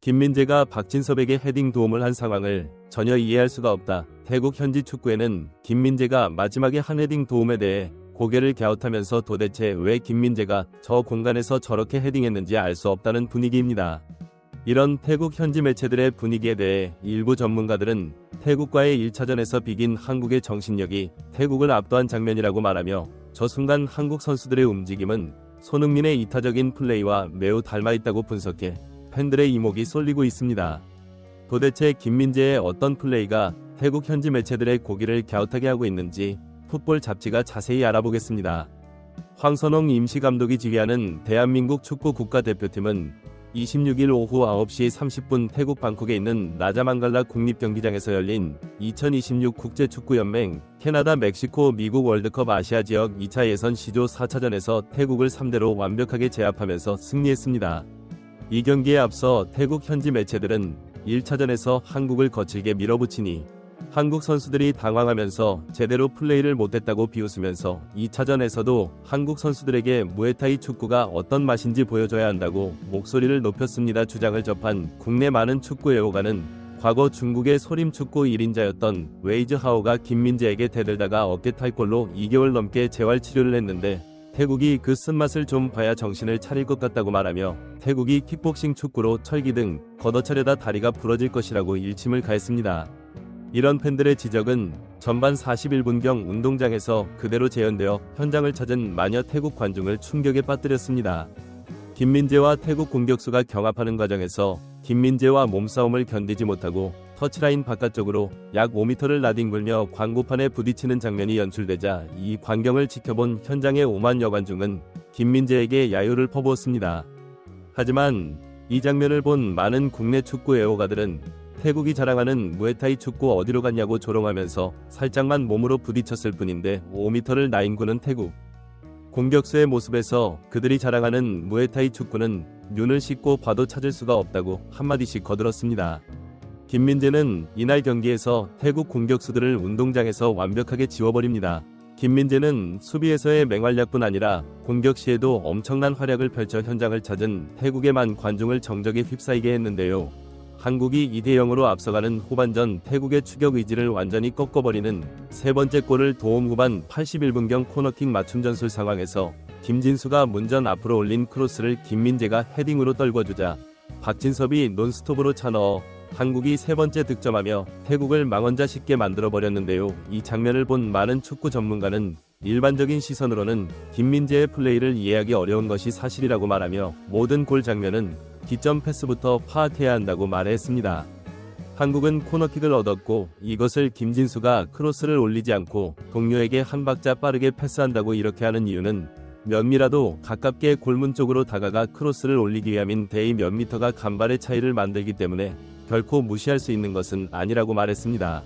김민재가 박진섭에게 헤딩 도움을 한 상황을 전혀 이해할 수가 없다. 태국 현지 축구에는 김민재가 마지막에 한 헤딩 도움에 대해 고개를 갸웃하면서 도대체 왜 김민재가 저 공간에서 저렇게 헤딩했는지 알 수 없다는 분위기입니다. 이런 태국 현지 매체들의 분위기에 대해 일부 전문가들은 태국과의 1차전에서 비긴 한국의 정신력이 태국을 압도한 장면이라고 말하며 저 순간 한국 선수들의 움직임은 손흥민의 이타적인 플레이와 매우 닮아있다고 분석해 팬들의 이목이 쏠리고 있습니다. 도대체 김민재의 어떤 플레이가 태국 현지 매체들의 고기를 갸웃하게 하고 있는지 풋볼 잡지가 자세히 알아보겠습니다. 황선홍 임시감독이 지휘하는 대한민국 축구 국가대표팀은 26일 오후 9시 30분 태국 방콕에 있는 라자망갈라 국립경기장에서 열린 2026 국제축구연맹 캐나다, 멕시코, 미국 월드컵 아시아 지역 2차 예선 C조 4차전에서 태국을 3대0로 완벽하게 제압하면서 승리했습니다. 이 경기에 앞서 태국 현지 매체들은 1차전에서 한국을 거칠게 밀어붙이니 한국 선수들이 당황하면서 제대로 플레이를 못했다고 비웃으면서 2차전에서도 한국 선수들에게 무에타이 축구가 어떤 맛인지 보여줘야 한다고 목소리를 높였습니다. 주장을 접한 국내 많은 축구 애호가는 과거 중국의 소림축구 1인자였던 웨이즈하오가 김민재에게 대들다가 어깨 탈골로 2개월 넘게 재활치료를 했는데 태국이 그 쓴맛을 좀 봐야 정신을 차릴 것 같다고 말하며 태국이 킥복싱 축구로 철기 등 걷어차려다 다리가 부러질 것이라고 일침을 가했습니다. 이런 팬들의 지적은 전반 41분경 운동장에서 그대로 재현되어 현장을 찾은 마녀 태국 관중을 충격에 빠뜨렸습니다. 김민재와 태국 공격수가 경합하는 과정에서 김민재와 몸싸움을 견디지 못하고 터치라인 바깥쪽으로 약 5m를 나뒹굴며 광고판에 부딪히는 장면이 연출되자 이 광경을 지켜본 현장의 5만 여관중은 김민재에게 야유를 퍼부었습니다. 하지만 이 장면을 본 많은 국내 축구 애호가들은 태국이 자랑하는 무에타이 축구 어디로 갔냐고 조롱하면서 살짝만 몸으로 부딪혔을 뿐인데 5m를 나뒹구는 태국 공격수의 모습에서 그들이 자랑하는 무에타이 축구는 눈을 씻고 봐도 찾을 수가 없다고 한마디씩 거들었습니다. 김민재는 이날 경기에서 태국 공격수들을 운동장에서 완벽하게 지워버립니다. 김민재는 수비에서의 맹활약뿐 아니라 공격 시에도 엄청난 활약을 펼쳐 현장을 찾은 태국의 만 관중을 정적에 휩싸이게 했는데요. 한국이 2대0으로 앞서가는 후반전 태국의 추격 의지를 완전히 꺾어버리는 세 번째 골을 도움 후반 81분경 코너킥 맞춤 전술 상황에서 김진수가 문전 앞으로 올린 크로스를 김민재가 헤딩으로 떨궈주자 박진섭이 논스톱으로 차넣어 한국이 세 번째 득점하며 태국을 망언자 쉽게 만들어버렸는데요. 이 장면을 본 많은 축구 전문가는 일반적인 시선으로는 김민재의 플레이를 이해하기 어려운 것이 사실이라고 말하며 모든 골 장면은 기점 패스부터 파악해야 한다고 말했습니다. 한국은 코너킥을 얻었고 이것을 김진수가 크로스를 올리지 않고 동료에게 한 박자 빠르게 패스한다고 이렇게 하는 이유는 몇미라도 가깝게 골문 쪽으로 다가가 크로스를 올리기 위함인 대의 몇 미터가 간발의 차이를 만들기 때문에 결코 무시할 수 있는 것은 아니라고 말했습니다.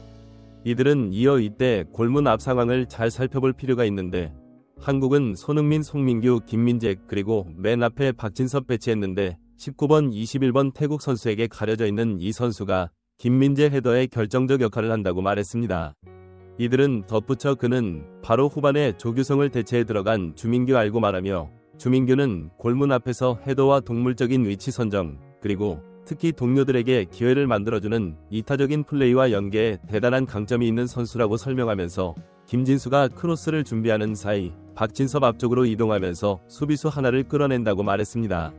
이들은 이어 이때 골문 앞 상황을 잘 살펴볼 필요가 있는데 한국은 손흥민, 송민규, 김민재 그리고 맨 앞에 박진섭 배치했는데 19번, 21번 태국 선수에게 가려져 있는 이 선수가 김민재 헤더의 결정적 역할을 한다고 말했습니다. 이들은 덧붙여 그는 바로 후반에 조규성을 대체해 들어간 주민규 알고 말하며 주민규는 골문 앞에서 헤더와 동물적인 위치 선정 그리고 특히 동료들에게 기회를 만들어주는 이타적인 플레이와 연계에 대단한 강점이 있는 선수라고 설명하면서 김진수가 크로스를 준비하는 사이 박진섭 앞쪽으로 이동하면서 수비수 하나를 끌어낸다고 말했습니다.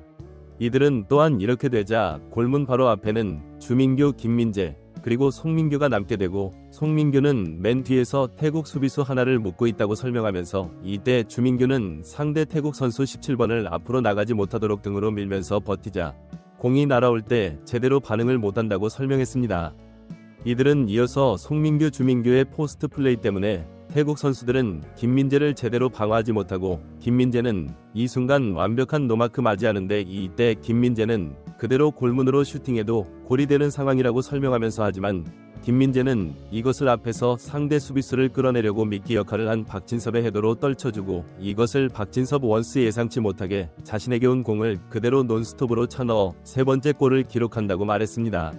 이들은 또한 이렇게 되자 골문 바로 앞에는 주민규, 김민재 그리고 송민규가 남게 되고 송민규는 맨 뒤에서 태국 수비수 하나를 묶고 있다고 설명하면서 이때 주민규는 상대 태국 선수 17번을 앞으로 나가지 못하도록 등으로 밀면서 버티자 공이 날아올 때 제대로 반응을 못한다고 설명했습니다. 이들은 이어서 송민규, 주민규의 포스트 플레이 때문에 태국 선수들은 김민재를 제대로 방어하지 못하고 김민재는 이 순간 완벽한 노마크 맞이하는데 이때 김민재는 그대로 골문으로 슈팅해도 골이 되는 상황이라고 설명하면서 하지만 김민재는 이것을 앞에서 상대 수비수를 끌어내려고 미끼 역할을 한 박진섭의 헤더로 떨쳐주고 이것을 박진섭 원스 예상치 못하게 자신에게 온 공을 그대로 논스톱으로 차넣어 세 번째 골을 기록한다고 말했습니다.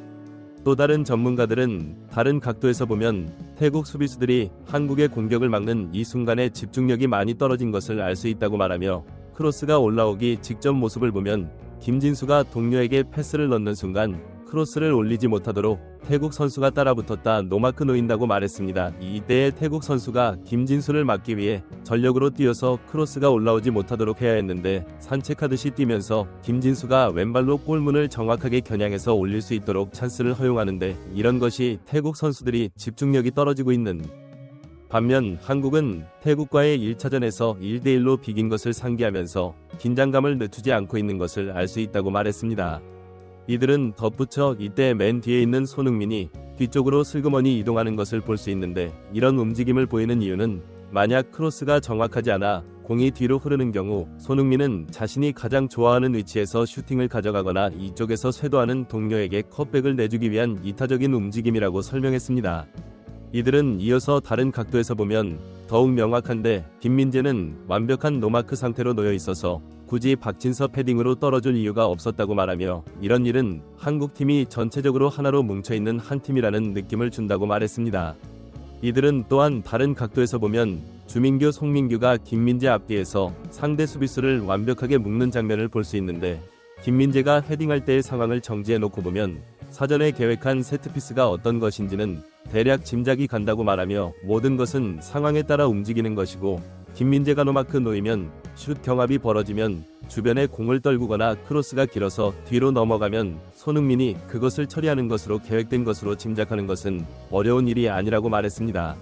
또 다른 전문가들은 다른 각도에서 보면 태국 수비수들이 한국의 공격을 막는 이 순간에 집중력이 많이 떨어진 것을 알 수 있다고 말하며 크로스가 올라오기 직전 모습을 보면 김진수가 동료에게 패스를 넣는 순간 크로스를 올리지 못하도록 태국 선수가 따라붙었다 노마크 놓인다고 말했습니다. 이때의 태국 선수가 김진수를 막기 위해 전력으로 뛰어서 크로스가 올라오지 못하도록 해야 했는데 산책하듯이 뛰면서 김진수가 왼발로 골문을 정확하게 겨냥해서 올릴 수 있도록 찬스를 허용하는데 이런 것이 태국 선수들이 집중력이 떨어지고 있는 반면 한국은 태국과의 1차전에서 1대1로 비긴 것을 상기하면서 긴장감을 늦추지 않고 있는 것을 알 수 있다고 말했습니다. 이들은 덧붙여 이때 맨 뒤에 있는 손흥민이 뒤쪽으로 슬그머니 이동하는 것을 볼 수 있는데 이런 움직임을 보이는 이유는 만약 크로스가 정확하지 않아 공이 뒤로 흐르는 경우 손흥민은 자신이 가장 좋아하는 위치에서 슈팅을 가져가거나 이쪽에서 쇄도하는 동료에게 컷백을 내주기 위한 이타적인 움직임이라고 설명했습니다. 이들은 이어서 다른 각도에서 보면 더욱 명확한데 김민재는 완벽한 노마크 상태로 놓여 있어서 굳이 박진섭 헤딩으로 떨어질 이유가 없었다고 말하며 이런 일은 한국팀이 전체적으로 하나로 뭉쳐있는 한 팀이라는 느낌을 준다고 말했습니다. 이들은 또한 다른 각도에서 보면 주민규, 송민규가 김민재 앞뒤에서 상대 수비수를 완벽하게 묶는 장면을 볼 수 있는데 김민재가 헤딩할 때의 상황을 정지해놓고 보면 사전에 계획한 세트피스가 어떤 것인지는 대략 짐작이 간다고 말하며 모든 것은 상황에 따라 움직이는 것이고 김민재가 노마크 놓이면 슛 경합이 벌어지면 주변에 공을 떨구거나 크로스가 길어서 뒤로 넘어가면 손흥민이 그것을 처리하는 것으로 계획된 것으로 짐작하는 것은 어려운 일이 아니라고 말했습니다.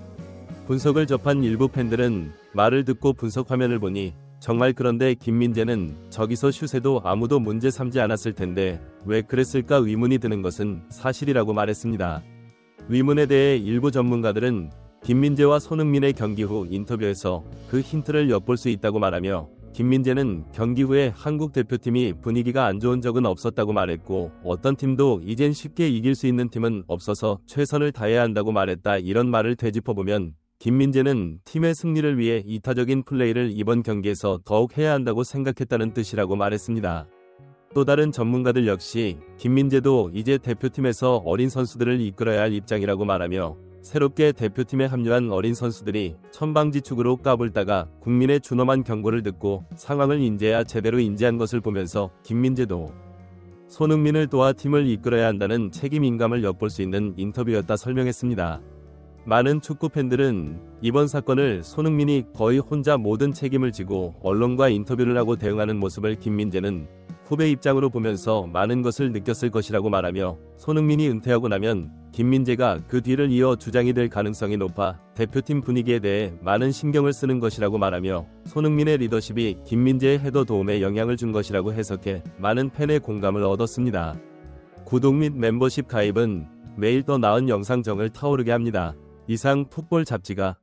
분석을 접한 일부 팬들은 말을 듣고 분석 화면을 보니 정말 그런데 김민재는 저기서 슛에도 아무도 문제 삼지 않았을 텐데 왜 그랬을까 의문이 드는 것은 사실이라고 말했습니다. 의문에 대해 일부 전문가들은 김민재와 손흥민의 경기 후 인터뷰에서 그 힌트를 엿볼 수 있다고 말하며 김민재는 경기 후에 한국 대표팀이 분위기가 안 좋은 적은 없었다고 말했고 어떤 팀도 이젠 쉽게 이길 수 있는 팀은 없어서 최선을 다해야 한다고 말했다. 이런 말을 되짚어보면 김민재는 팀의 승리를 위해 이타적인 플레이를 이번 경기에서 더욱 해야 한다고 생각했다는 뜻이라고 말했습니다. 또 다른 전문가들 역시 김민재도 이제 대표팀에서 어린 선수들을 이끌어야 할 입장이라고 말하며 새롭게 대표팀에 합류한 어린 선수들이 천방지축으로 까불다가 국민의 준엄한 경고를 듣고 상황을 인지해야 제대로 인지한 것을 보면서 김민재도 손흥민을 도와 팀을 이끌어야 한다는 책임감을 엿볼 수 있는 인터뷰였다 설명했습니다. 많은 축구 팬들은 이번 사건을 손흥민이 거의 혼자 모든 책임을 지고 언론과 인터뷰를 하고 대응하는 모습을 김민재는 후배 입장으로 보면서 많은 것을 느꼈을 것이라고 말하며 손흥민이 은퇴하고 나면 김민재가 그 뒤를 이어 주장이 될 가능성이 높아 대표팀 분위기에 대해 많은 신경을 쓰는 것이라고 말하며 손흥민의 리더십이 김민재의 헤더 도움에 영향을 준 것이라고 해석해 많은 팬의 공감을 얻었습니다. 구독 및 멤버십 가입은 매일 더 나은 영상정을 타오르게 합니다. 이상 풋볼 잡지가